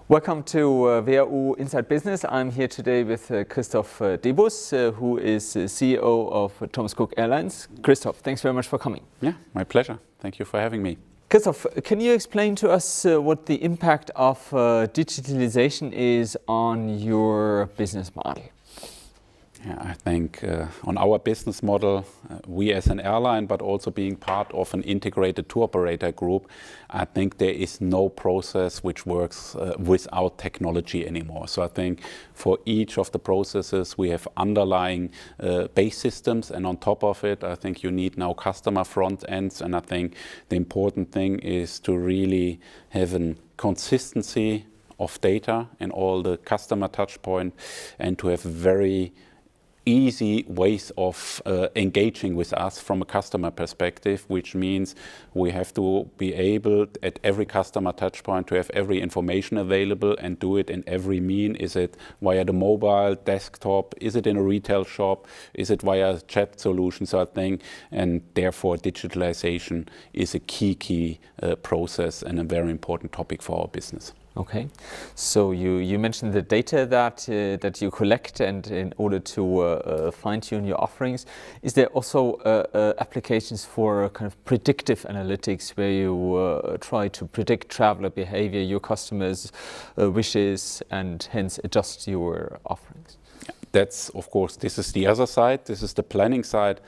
Welcome to WHU Inside Business. I'm here today with Christoph Debus, who is CEO of Thomas Cook Airlines. Christoph, thanks very much for coming. Yeah, my pleasure. Thank you for having me. Christoph, can you explain to us what the impact of digitalization is on your business model? Yeah, I think on our business model, we as an airline, but also being part of an integrated tour operator group, I think there is no process which works without technology anymore. So I think for each of the processes, we have underlying base systems, and on top of it, I think you need now customer front ends. And I think the important thing is to really have a consistency of data in all the customer touch point, and to have very easy ways of engaging with us from a customer perspective, which means we have to be able at every customer touch point to have every information available and do it in every mean. Is it via the mobile, desktop? Is it in a retail shop? Is it via chat solutions? So I think, and therefore digitalization is a key process and a very important topic for our business. Okay, so you mentioned the data that you collect, and in order to fine-tune your offerings, is there also applications for kind of predictive analytics where you try to predict traveler behavior, your customers' wishes, and hence adjust your offerings? Yeah, that's, of course, this is the other side. This is the planning side.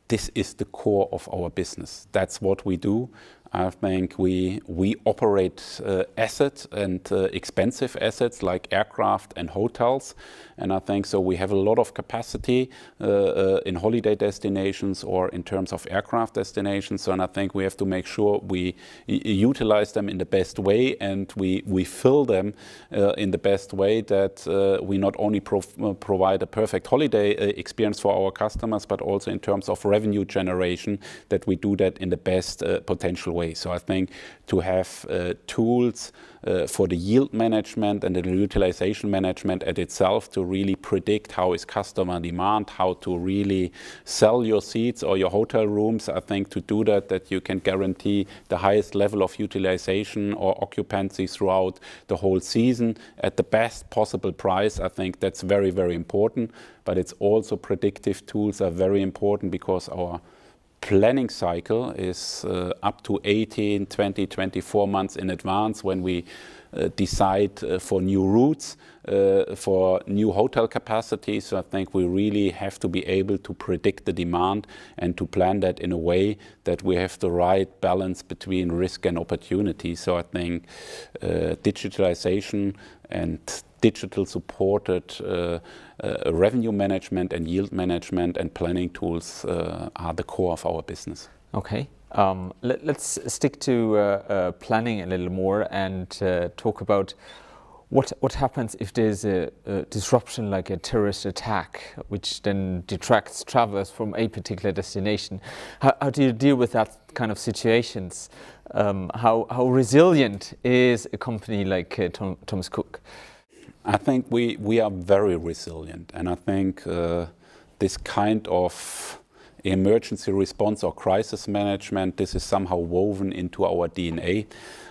This is the core of our business. That's what we do. I think we operate assets and expensive assets like aircraft and hotels, and I think so we have a lot of capacity in holiday destinations or in terms of aircraft destinations, and I think we have to make sure we utilize them in the best way, and we fill them in the best way, that we not only provide a perfect holiday experience for our customers, but also in terms of revenue generation, that we do that in the best potential way. So I think to have tools for the yield management and the utilization management at itself, to really predict how is customer demand, how to really sell your seats or your hotel rooms. I think to do that you can guarantee the highest level of utilization or occupancy throughout the whole season at the best possible price. I think that's very, very important. But it's also predictive tools are very important, because our planning cycle is up to 18, 20, 24 months in advance when we decide for new routes, for new hotel capacity. So I think we really have to be able to predict the demand and to plan that in a way that we have the right balance between risk and opportunity. So I think digitalization and digital supported revenue management and yield management and planning tools are the core of our business. Okay, let's stick to planning a little more and talk about what happens if there's a disruption, like a terrorist attack, which then detracts travelers from a particular destination. How do you deal with that kind of situations? How resilient is a company like Thomas Cook? I think we are very resilient, and I think this kind of emergency response or crisis management, this is somehow woven into our DNA.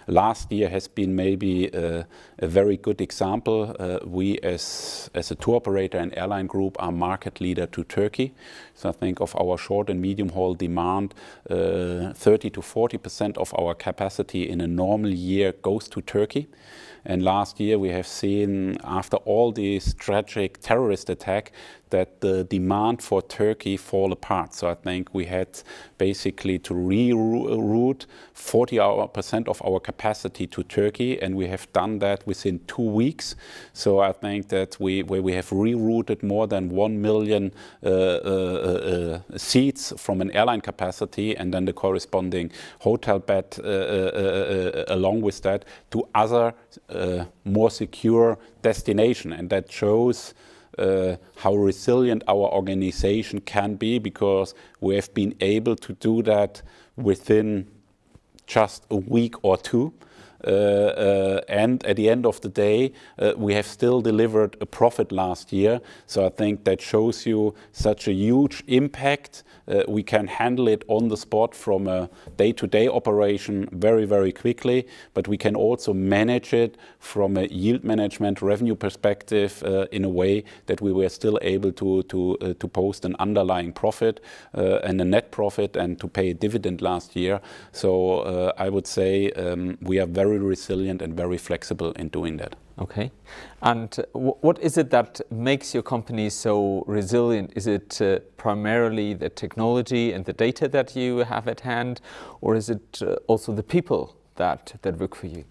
Last year has been maybe a very good example. We as a tour operator and airline group are market leader to Turkey. So I think of our short and medium haul demand, 30 to 40% of our capacity in a normal year goes to Turkey. And last year we have seen, after all these tragic terrorist attack, that the demand for Turkey fall apart. So I think we had basically to reroute 40% of our capacity to Turkey, and we have done that within 2 weeks. So I think that we have rerouted more than 1 million seats from an airline capacity, and then the corresponding hotel bed along with that to other more secure destination. And that shows how resilient our organization can be, because we have been able to do that within just a week or two. and at the end of the day, we have still delivered a profit last year. So I think that shows you such a huge impact. We can handle it on the spot from a day-to-day operation very, very quickly, but we can also manage it from a yield management revenue perspective in a way that we were still able to post an underlying profit and a net profit and to pay a dividend last year. So I would say we are very resilient and very flexible in doing that. Okay. And what is it that makes your company so resilient? Is it primarily the technology and the data that you have at hand, or is it also the people that work for you?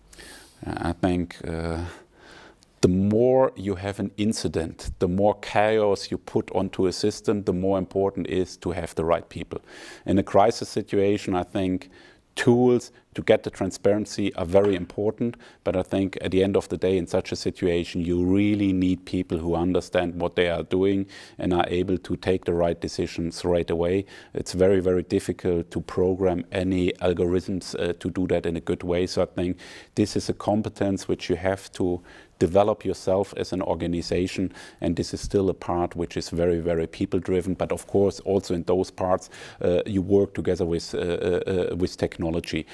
I think the more you have an incident, the more chaos you put onto a system, the more important it is to have the right people. In a crisis situation, I think tools to get the transparency are very important, but I think at the end of the day, in such a situation, you really need people who understand what they are doing and are able to take the right decisions right away. It's very, very difficult to program any algorithms to do that in a good way. So I think this is a competence which you have to develop yourself as an organization, and this is still a part which is very, very people-driven. But of course, also in those parts, you work together with technology.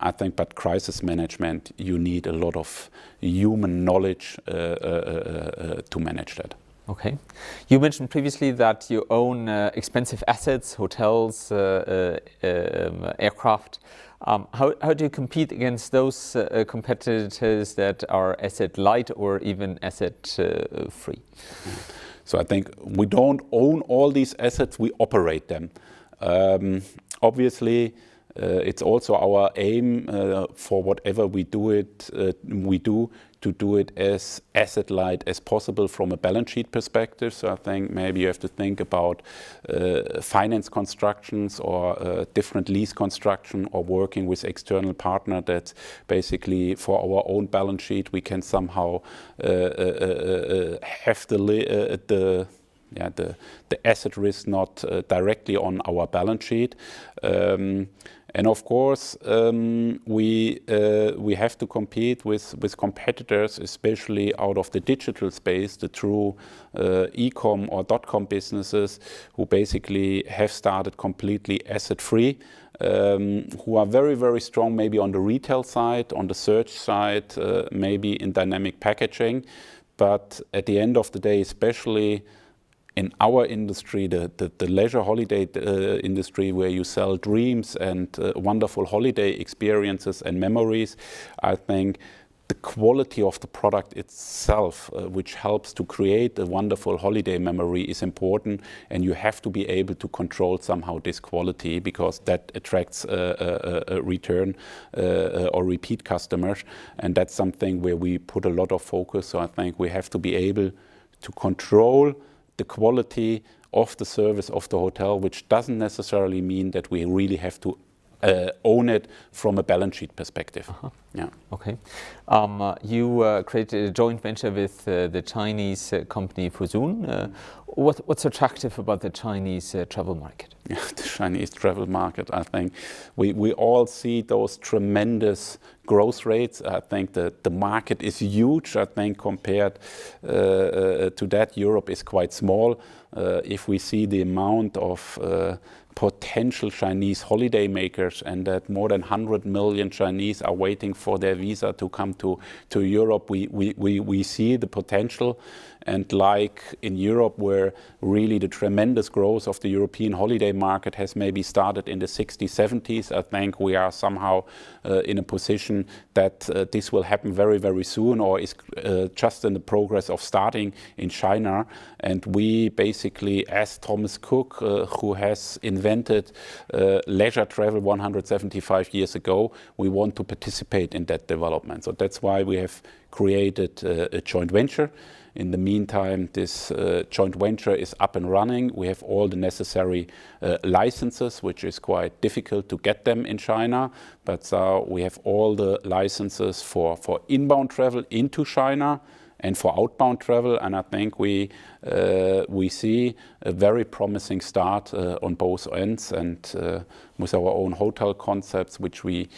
I think, but crisis management, you need a lot of human knowledge to manage that. Okay. You mentioned previously that you own expensive assets, hotels, aircraft. How do you compete against those competitors that are asset light or even asset free? So I think we don't own all these assets, we operate them. Obviously, it's also our aim for whatever we do to do it as asset light as possible from a balance sheet perspective. So I think maybe you have to think about finance constructions or different lease construction, or working with external partner that basically for our own balance sheet we can somehow have the asset risk not directly on our balance sheet. And of course, we have to compete with competitors, especially out of the digital space, the true e-com or .com businesses who basically have started completely asset-free, who are very, very strong maybe on the retail side, on the search side, maybe in dynamic packaging. But at the end of the day, especially in our industry, the leisure holiday industry, where you sell dreams and wonderful holiday experiences and memories, I think the quality of the product itself, which helps to create a wonderful holiday memory, is important, and you have to be able to control somehow this quality, because that attracts a return or repeat customers, and that's something where we put a lot of focus. So I think we have to be able to control the quality of the service of the hotel, which doesn't necessarily mean that we really have to own it from a balance sheet perspective. Yeah. Okay. You created a joint venture with the Chinese company Fosun. What's attractive about the Chinese travel market? Yeah, the Chinese travel market, I think we all see those tremendous growth rates. I think that the market is huge. I think compared to that, Europe is quite small. If we see the amount of potential Chinese holiday makers, and that more than 100 million Chinese are waiting for their visa to come to Europe, we see the potential. And like in Europe, where really the tremendous growth of the European holiday market has maybe started in the 60s, 70s, I think we are somehow in a position that this will happen very, very soon, or is just in the progress of starting in China. And we basically, as Thomas Cook, who has invented leisure travel 175 years ago, we want to participate in that development. So that's why we have created a joint venture. In the meantime, this joint venture is up and running. We have all the necessary licenses, which is quite difficult to get them in China. But we have all the licenses for inbound travel into China, and for outbound travel. And I think we see a very promising start on both ends, and with our own hotel concepts, which we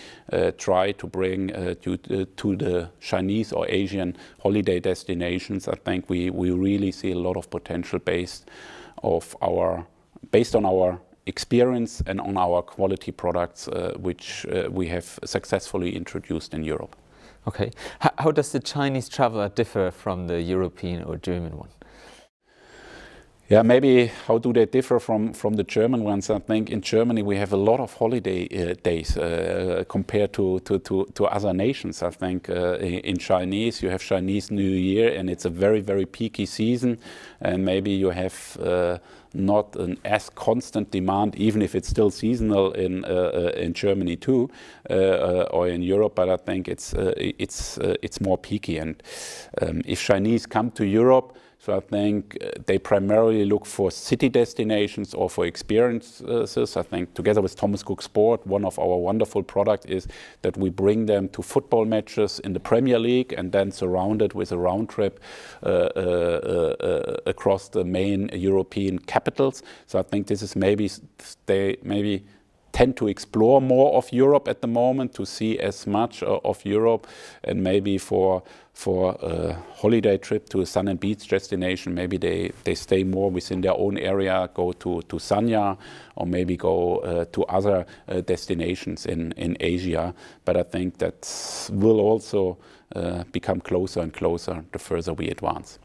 try to bring to the Chinese or Asian holiday destinations. I think we really see a lot of potential based on our experience and on our quality products, which we have successfully introduced in Europe. Okay. How does the Chinese traveler differ from the European or German one? Yeah, maybe how do they differ from the German ones? I think in Germany we have a lot of holiday days compared to other nations. I think in Chinese you have Chinese New Year, and it's a very, very peaky season, and maybe you have not an as constant demand, even if it's still seasonal in Germany too, or in Europe. But I think it's more peaky. And if Chinese come to Europe, so I think they primarily look for city destinations or for experiences. I think together with Thomas Cook Sport, one of our wonderful products is that we bring them to football matches in the Premier League and then surround it with a round trip across the main European capitals. So I think this is they maybe tend to explore more of Europe at the moment, to see as much of Europe, and maybe for a holiday trip to a sun and beach destination, maybe they stay more within their own area, go to Sanya, or maybe go to other destinations in Asia. But I think that will also become closer and closer the further we advance.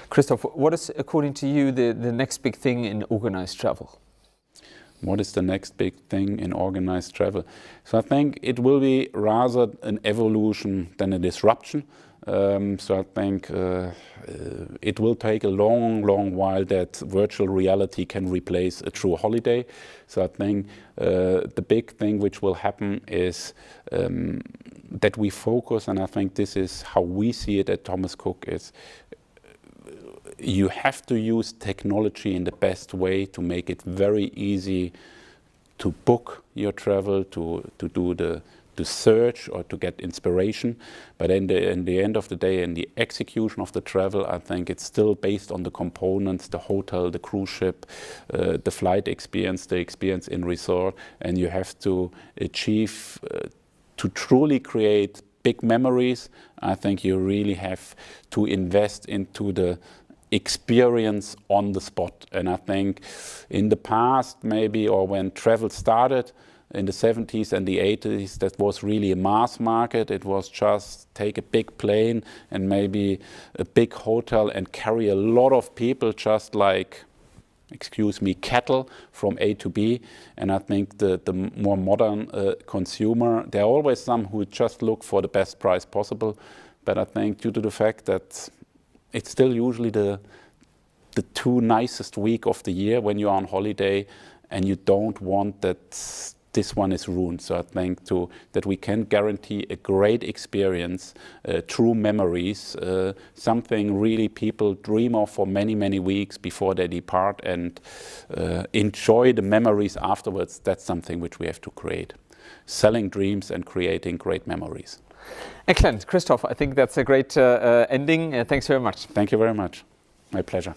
Christoph, what is, according to you, the next big thing in organized travel? What is the next big thing in organized travel? So I think it will be rather an evolution than a disruption. So I think it will take a long while that virtual reality can replace a true holiday. So I think the big thing which will happen is that we focus, and I think this is how we see it at Thomas Cook, is you have to use technology in the best way to make it very easy to book your travel, to do the search or to get inspiration. But in the end of the day, in the execution of the travel, I think it's still based on the components, the hotel, the cruise ship, the flight experience, the experience in resort, and you have to achieve to truly create big memories. I think you really have to invest into the experience on the spot. And I think in the past, maybe, or when travel started in the 70s and the 80s, that was really a mass market. It was just take a big plane and maybe a big hotel and carry a lot of people, just like, excuse me, cattle from A to B. And I think the more modern consumer, there are always some who just look for the best price possible. But I think due to the fact that it's still usually the two nicest week of the year when you're on holiday, and you don't want that this one is ruined. So I think that we can guarantee a great experience, true memories, something really people dream of for many weeks before they depart, and enjoy the memories afterwards. That's something which we have to create. Selling dreams and creating great memories. Excellent. Christoph, I think that's a great ending. Thanks very much. Thank you very much. My pleasure.